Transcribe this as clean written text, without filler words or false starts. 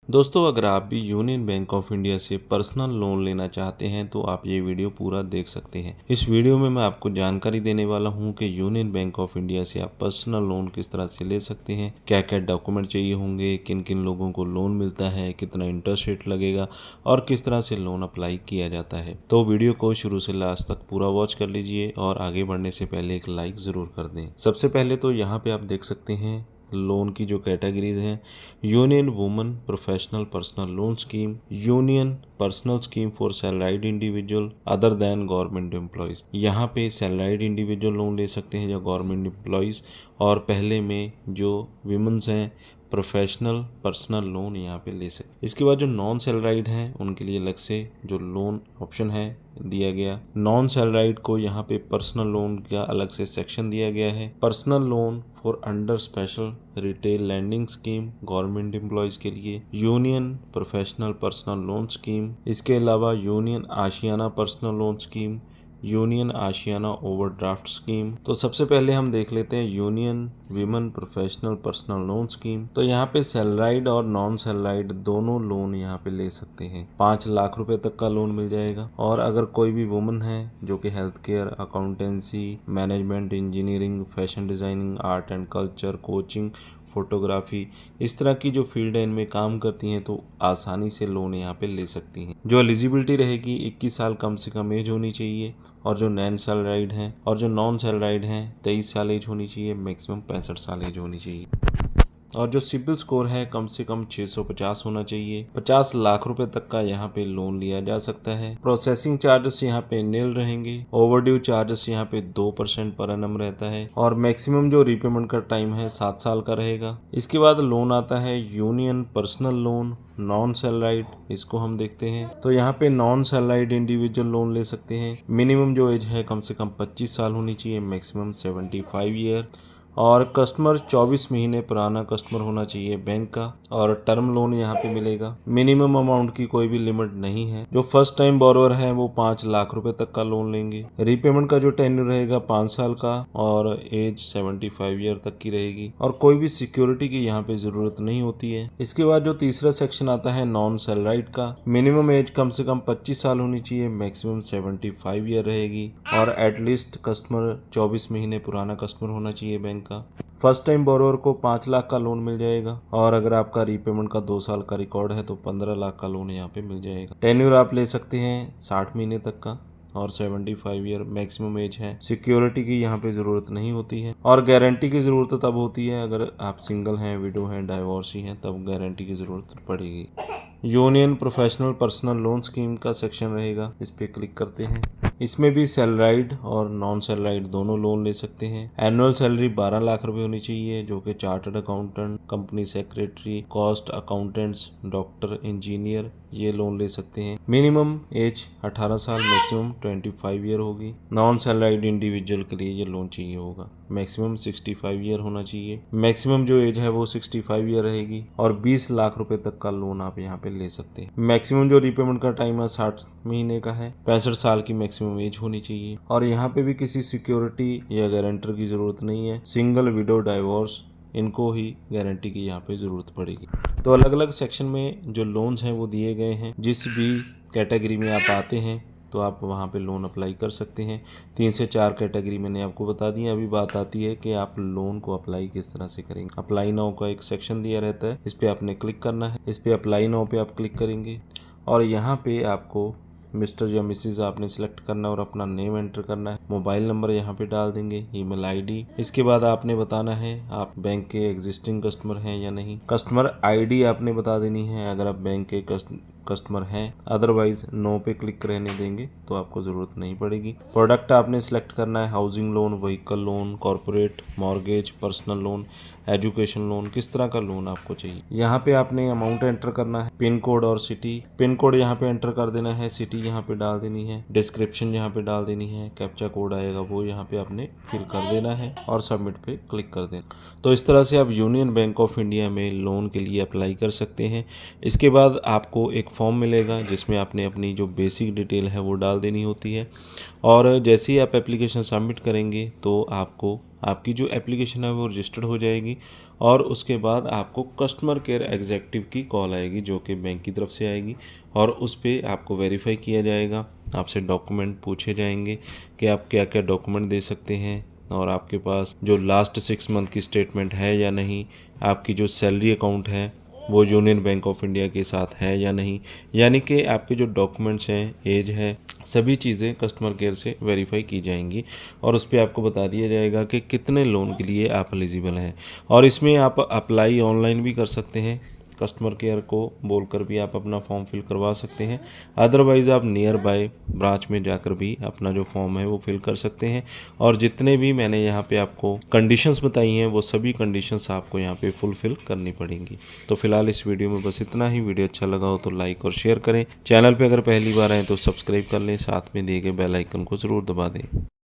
दोस्तों, अगर आप भी यूनियन बैंक ऑफ इंडिया से पर्सनल लोन लेना चाहते हैं तो आप ये वीडियो पूरा देख सकते हैं। इस वीडियो में मैं आपको जानकारी देने वाला हूं कि यूनियन बैंक ऑफ इंडिया से आप पर्सनल लोन किस तरह से ले सकते हैं, क्या क्या डॉक्यूमेंट चाहिए होंगे, किन किन लोगों को लोन मिलता है, कितना इंटरेस्ट रेट लगेगा और किस तरह से लोन अप्लाई किया जाता है। तो वीडियो को शुरू से लास्ट तक पूरा वॉच कर लीजिए और आगे बढ़ने से पहले एक लाइक ज़रूर कर दें। सबसे पहले तो यहाँ पे आप देख सकते हैं लोन की जो कैटेगरीज हैं, union women professional personal loan scheme, union personal scheme for salaried individual other than government employees. यहाँ पे सैलराइड इंडिविजुअल लोन ले सकते हैं या गवर्नमेंट एम्प्लॉयज़, और पहले में जो विमेंस हैं प्रोफेशनल पर्सनल लोन यहाँ पे ले सकते। इसके बाद जो नॉन सैलराइड हैं उनके लिए अलग से जो लोन ऑप्शन है दिया गया। नॉन सैलराइड को यहाँ पे पर्सनल लोन का अलग से सेक्शन दिया गया है। Personal loan for under special retail landing scheme government employees के लिए, union professional personal loan scheme, इसके अलावा यूनियन आशियाना पर्सनल लोन स्कीम, यूनियन आशियाना ओवरड्राफ्ट स्कीम। तो सबसे पहले हम देख लेते हैं union women professional personal loan scheme. तो यहाँ पे सैलराइड और नॉन सैलराइड दोनों लोन यहाँ पे ले सकते हैं। 5 लाख रुपए तक का लोन मिल जाएगा। और अगर कोई भी वुमन है जो कि health care, accountancy, management, engineering, fashion designing, art and culture, coaching, photography, इस तरह की जो फील्ड है इनमें काम करती हैं तो आसानी से लोन यहाँ पे ले सकती हैं। जो एलिजिबिलिटी रहेगी, 21 साल कम से कम एज होनी चाहिए, और जो नॉन सैलराइड हैं और जो नॉन सैलराइड हैं 23 साल एज होनी चाहिए, मैक्सिमम 65 साल एज होनी चाहिए। और जो सिबिल स्कोर है कम से कम 650 होना चाहिए। 50 लाख रुपए तक का यहाँ पे लोन लिया जा सकता है। प्रोसेसिंग चार्जेस यहाँ पे नील रहेंगे। ओवरड्यू चार्जेस यहाँ पे 2% पर एनम रहता है। और मैक्सिमम जो रीपेमेंट का टाइम है 7 साल का रहेगा। इसके बाद लोन आता है union personal loan non salaried. इसको हम देखते हैं तो यहाँ पे नॉन सैलराइड इंडिविजुअल लोन ले सकते हैं। मिनिमम जो एज है कम से कम 25 साल होनी चाहिए, मैक्सिमम 75 ईयर। और कस्टमर 24 महीने पुराना कस्टमर होना चाहिए बैंक का। और टर्म लोन यहाँ पे मिलेगा। मिनिमम अमाउंट की कोई भी लिमिट नहीं है। जो फर्स्ट टाइम बोरोवर है वो 5 लाख रुपए तक का लोन लेंगे। रीपेमेंट का जो टेन्यूर रहेगा 5 साल का और एज 75 ईयर तक की रहेगी। और कोई भी सिक्योरिटी की यहाँ पे जरूरत नहीं होती है। इसके बाद जो तीसरा सेक्शन आता है नॉन सैलराइड का, मिनिमम एज कम से कम 25 साल होनी चाहिए, मैक्सिमम 75 ईयर रहेगी। और एटलीस्ट कस्टमर 24 महीने पुराना कस्टमर होना चाहिए बैंक का। फर्स्ट टाइम बोरोवर को 5 लाख का लोन मिल जाएगा। और अगर आपका रीपेमेंट का 2 साल का रिकॉर्ड है तो 15 लाख का लोन यहाँ पे मिल जाएगा। टेन्यूर आप ले सकते हैं 60 महीने तक का और 75 ईयर मैक्सिमम एज है। सिक्योरिटी की यहाँ पे जरूरत नहीं होती है। और गारंटी की जरूरत तब होती है अगर आप सिंगल हैं, विडो हैं, डाइवोर्सी हैं, तब गारंटी की जरूरत पड़ेगी। Union professional personal loan scheme का सेक्शन रहेगा, इस पे क्लिक करते हैं। इसमें भी सैलराइड और नॉन सैलराइड दोनों लोन ले सकते हैं। एनुअल सैलरी 12 लाख रुपए होनी चाहिए, जो कि chartered accountant, company secretary, cost accountants, doctor, engineer ये लोन ले सकते हैं। मिनिमम एज 18 साल, मैक्सिमम 25 ईयर होगी। नॉन सैलराइड इंडिविजुअल के लिए ये लोन चाहिए होगा। मैक्सिमम 65 ईयर होना चाहिए। मैक्सिमम जो एज है वो 65 ईयर रहेगी। और 20 लाख रुपए तक का लोन आप यहाँ पे ले सकते हैं। मैक्सिमम जो रीपेमेंट का टाइम है 60 महीने का है। 65 साल की मैक्सिमम एज होनी चाहिए। और यहाँ पे भी किसी सिक्योरिटी या गारंटर की जरूरत नहीं है। सिंगल, विडो, डाइवोर्स इनको ही गारंटी की यहाँ पे ज़रूरत पड़ेगी। तो अलग अलग सेक्शन में जो लोन्स हैं वो दिए गए हैं। जिस भी कैटेगरी में आप आते हैं तो आप वहाँ पे लोन अप्लाई कर सकते हैं। 3 से 4 कैटेगरी मैंने आपको बता दी। अभी बात आती है कि आप लोन को अप्लाई किस तरह से करेंगे। अप्लाई नाउ का एक सेक्शन दिया रहता है, इस पर आपने क्लिक करना है। इस पर अप्लाई नाउ पे आप क्लिक करेंगे और यहाँ पे आपको मिस्टर या मिसिज आपने सिलेक्ट करना है और अपना नेम एंटर करना है। मोबाइल नंबर यहाँ पे डाल देंगे, ईमेल आईडी। इसके बाद आपने बताना है आप बैंक के एग्जिस्टिंग कस्टमर हैं या नहीं। कस्टमर आईडी आपने बता देनी है अगर आप बैंक के कस्टमर हैं, अदरवाइज नो पे क्लिक रहने देंगे तो आपको ज़रूरत नहीं पड़ेगी। प्रोडक्ट आपने सिलेक्ट करना है, housing loan, vehicle loan, corporate, mortgage, personal loan, education loan, किस तरह का लोन आपको चाहिए। यहाँ पे आपने अमाउंट एंटर करना है, पिन कोड और सिटी। पिन कोड यहाँ पे एंटर कर देना है, सिटी यहाँ पे डाल देनी है, डिस्क्रिप्शन यहाँ पे डाल देनी है, कैप्चा कोड आएगा वो यहाँ पे आपने फिल कर देना है और सबमिट पे क्लिक कर देना। तो इस तरह से आप यूनियन बैंक ऑफ इंडिया में लोन के लिए अप्लाई कर सकते हैं। इसके बाद आपको एक फॉर्म मिलेगा जिसमें आपने अपनी जो बेसिक डिटेल है वो डाल देनी होती है। और जैसे ही आप एप्लीकेशन सबमिट करेंगे तो आपको आपकी जो एप्लीकेशन है वो रजिस्टर्ड हो जाएगी और उसके बाद आपको कस्टमर केयर एग्जेक्टिव की कॉल आएगी जो कि बैंक की तरफ से आएगी और उस पर आपको वेरीफाई किया जाएगा। आपसे डॉक्यूमेंट पूछे जाएंगे कि आप क्या क्या डॉक्यूमेंट दे सकते हैं और आपके पास जो लास्ट 6 मंथ की स्टेटमेंट है या नहीं, आपकी जो सैलरी अकाउंट है वो यूनियन बैंक ऑफ इंडिया के साथ है या नहीं, यानी कि आपके जो डॉक्यूमेंट्स हैं, एज है, सभी चीज़ें कस्टमर केयर से वेरीफाई की जाएंगी और उस पर आपको बता दिया जाएगा कि कितने लोन के लिए आप एलिजिबल हैं। और इसमें आप अप्लाई ऑनलाइन भी कर सकते हैं, कस्टमर केयर को बोलकर भी आप अपना फॉर्म फिल करवा सकते हैं। अदरवाइज़ आप नियर बाय ब्रांच में जाकर भी अपना जो फॉर्म है वो फिल कर सकते हैं। और जितने भी मैंने यहाँ पे आपको कंडीशंस बताई हैं वो सभी कंडीशंस आपको यहाँ पे फुलफ़िल करनी पड़ेंगी। तो फिलहाल इस वीडियो में बस इतना ही। वीडियो अच्छा लगा हो तो लाइक और शेयर करें। चैनल पर अगर पहली बार आएँ तो सब्सक्राइब कर लें, साथ में दिए गए बेल आइकन को ज़रूर दबा दें।